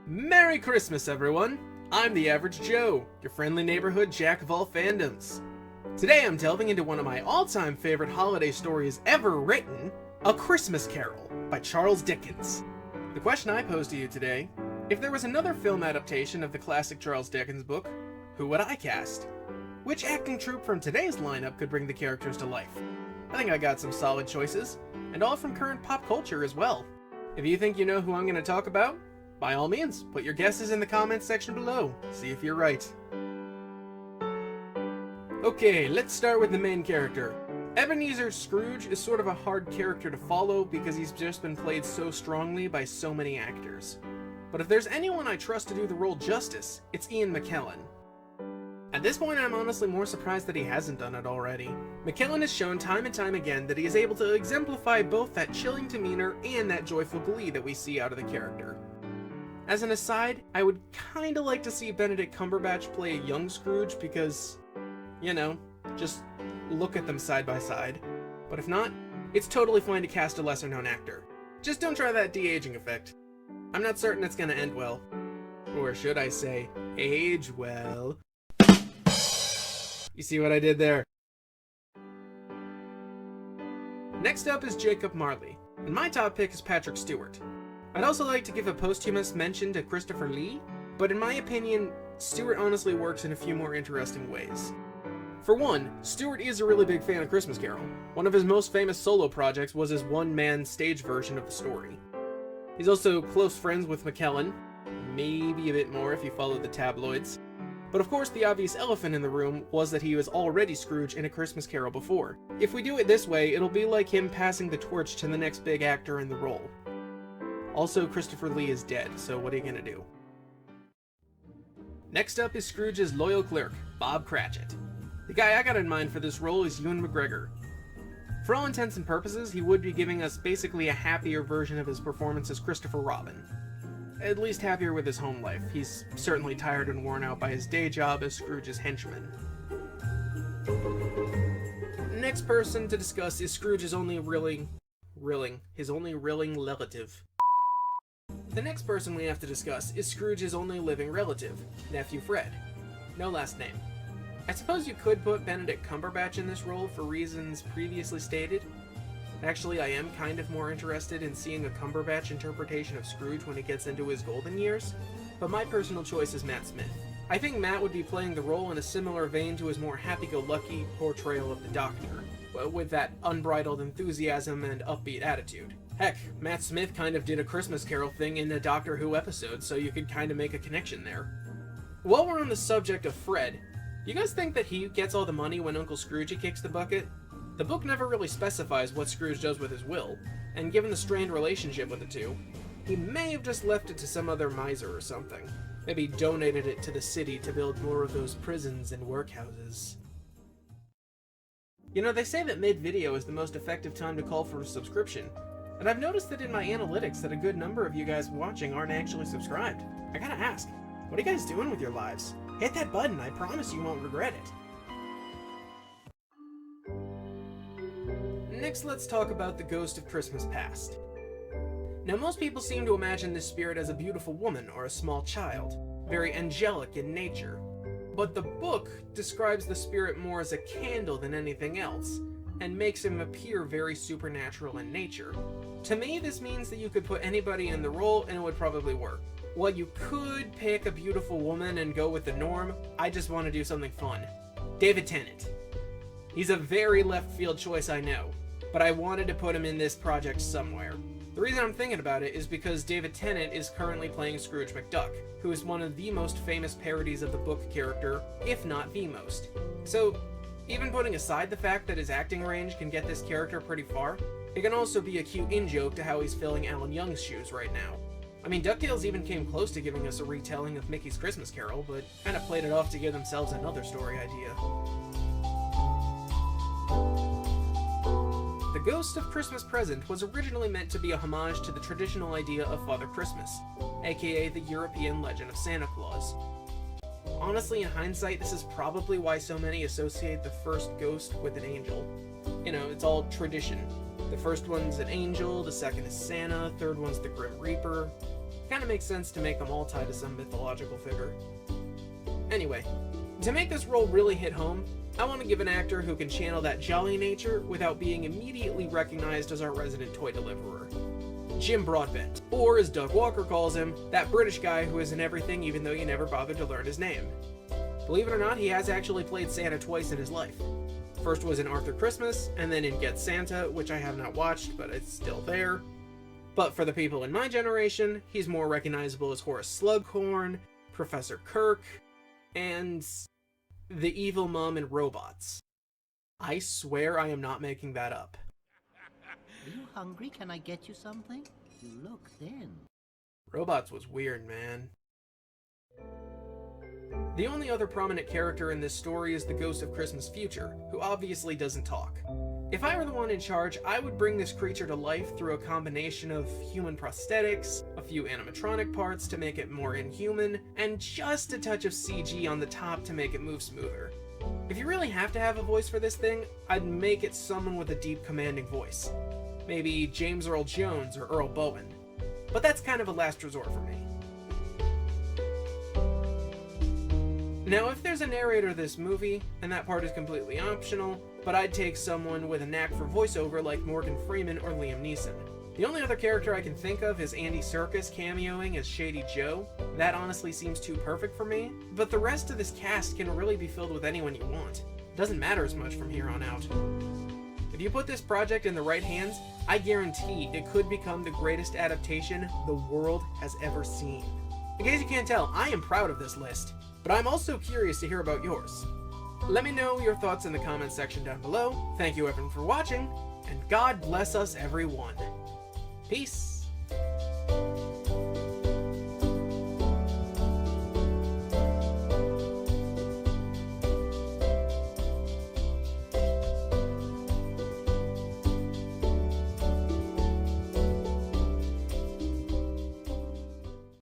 Merry Christmas, everyone! I'm the Average Joe, your friendly neighborhood Jack of All Fandoms. Today I'm delving into one of my all-time favorite holiday stories ever written, A Christmas Carol by Charles Dickens. The question I pose to you today, if there was another film adaptation of the classic Charles Dickens book, who would I cast? Which acting troupe from today's lineup could bring the characters to life? I think I got some solid choices, and all from current pop culture as well. If you think you know who I'm going to talk about, by all means, put your guesses in the comments section below. See if you're right. Okay, let's start with the main character. Ebenezer Scrooge is sort of a hard character to follow because he's just been played so strongly by so many actors. But if there's anyone I trust to do the role justice, it's Ian McKellen. At this point, I'm honestly more surprised that he hasn't done it already. McKellen has shown time and time again that he is able to exemplify both that chilling demeanor and that joyful glee that we see out of the character. As an aside, I would kinda like to see Benedict Cumberbatch play a young Scrooge because, you know, just look at them side by side. But if not, it's totally fine to cast a lesser known actor. Just don't try that de-aging effect. I'm not certain it's gonna end well. Or should I say, age well. You see what I did there? Next up is Jacob Marley, and my top pick is Patrick Stewart. I'd also like to give a posthumous mention to Christopher Lee, but in my opinion, Stewart honestly works in a few more interesting ways. For one, Stewart is a really big fan of Christmas Carol. One of his most famous solo projects was his one-man stage version of the story. He's also close friends with McKellen, maybe a bit more if you follow the tabloids. But of course the obvious elephant in the room was that he was already Scrooge in A Christmas Carol before. If we do it this way, it'll be like him passing the torch to the next big actor in the role. Also, Christopher Lee is dead, so what are you gonna do? Next up is Scrooge's loyal clerk, Bob Cratchit. The guy I got in mind for this role is Ewan McGregor. For all intents and purposes, he would be giving us basically a happier version of his performance as Christopher Robin. At least happier with his home life. He's certainly tired and worn out by his day job as Scrooge's henchman. Next person to discuss is Scrooge's only willing relative. The next person we have to discuss is Scrooge's only living relative, nephew Fred. No last name. I suppose you could put Benedict Cumberbatch in this role for reasons previously stated. Actually, I am kind of more interested in seeing a Cumberbatch interpretation of Scrooge when he gets into his golden years, but my personal choice is Matt Smith. I think Matt would be playing the role in a similar vein to his more happy-go-lucky portrayal of the Doctor, with that unbridled enthusiasm and upbeat attitude. Heck, Matt Smith kind of did a Christmas Carol thing in a Doctor Who episode, so you could kind of make a connection there. While we're on the subject of Fred, do you guys think that he gets all the money when Uncle Scroogey kicks the bucket? The book never really specifies what Scrooge does with his will, and given the strained relationship with the two, he may have just left it to some other miser or something. Maybe donated it to the city to build more of those prisons and workhouses. You know, they say that mid-video is the most effective time to call for a subscription, and I've noticed that in my analytics that a good number of you guys watching aren't actually subscribed. I gotta ask, what are you guys doing with your lives? Hit that button, I promise you won't regret it. Next, let's talk about the Ghost of Christmas Past. Now, most people seem to imagine this spirit as a beautiful woman or a small child, very angelic in nature. But the book describes the spirit more as a candle than anything else, and makes him appear very supernatural in nature. To me, this means that you could put anybody in the role and it would probably work. While you could pick a beautiful woman and go with the norm, I just want to do something fun. David Tennant. He's a very left field choice, I know, but I wanted to put him in this project somewhere. The reason I'm thinking about it is because David Tennant is currently playing Scrooge McDuck, who is one of the most famous parodies of the book character, if not the most. So, even putting aside the fact that his acting range can get this character pretty far, it can also be a cute in-joke to how he's filling Alan Young's shoes right now. I mean, DuckTales even came close to giving us a retelling of Mickey's Christmas Carol, but kind of played it off to give themselves another story idea. The Ghost of Christmas Present was originally meant to be a homage to the traditional idea of Father Christmas, aka the European legend of Santa Claus. Honestly, in hindsight, this is probably why so many associate the first ghost with an angel. You know, it's all tradition. The first one's an angel, the second is Santa, third one's the Grim Reaper. Kinda makes sense to make them all tied to some mythological figure. Anyway, to make this role really hit home, I want to give an actor who can channel that jolly nature without being immediately recognized as our resident toy deliverer. Jim Broadbent, or as Doug Walker calls him, that British guy who is in everything even though you never bothered to learn his name. Believe it or not, he has actually played Santa twice in his life. First was in Arthur Christmas, and then in Get Santa, which I have not watched, but it's still there. But for the people in my generation, he's more recognizable as Horace Slughorn, Professor Kirk, and the evil mom in Robots. I swear I am not making that up. Are you hungry? Can I get you something? You look thin. Robots was weird, man. The only other prominent character in this story is the Ghost of Christmas Future, who obviously doesn't talk. If I were the one in charge, I would bring this creature to life through a combination of human prosthetics, a few animatronic parts to make it more inhuman, and just a touch of CG on the top to make it move smoother. If you really have to have a voice for this thing, I'd make it someone with a deep, commanding voice. Maybe James Earl Jones or Earl Bowen. But that's kind of a last resort for me. Now, if there's a narrator to this movie, and that part is completely optional, but I'd take someone with a knack for voiceover like Morgan Freeman or Liam Neeson. The only other character I can think of is Andy Serkis cameoing as Shady Joe. That honestly seems too perfect for me, but the rest of this cast can really be filled with anyone you want. It doesn't matter as much from here on out. If you put this project in the right hands, I guarantee it could become the greatest adaptation the world has ever seen. In case you can't tell, I am proud of this list, but I'm also curious to hear about yours. Let me know your thoughts in the comments section down below. Thank you everyone for watching, and God bless us everyone. Peace.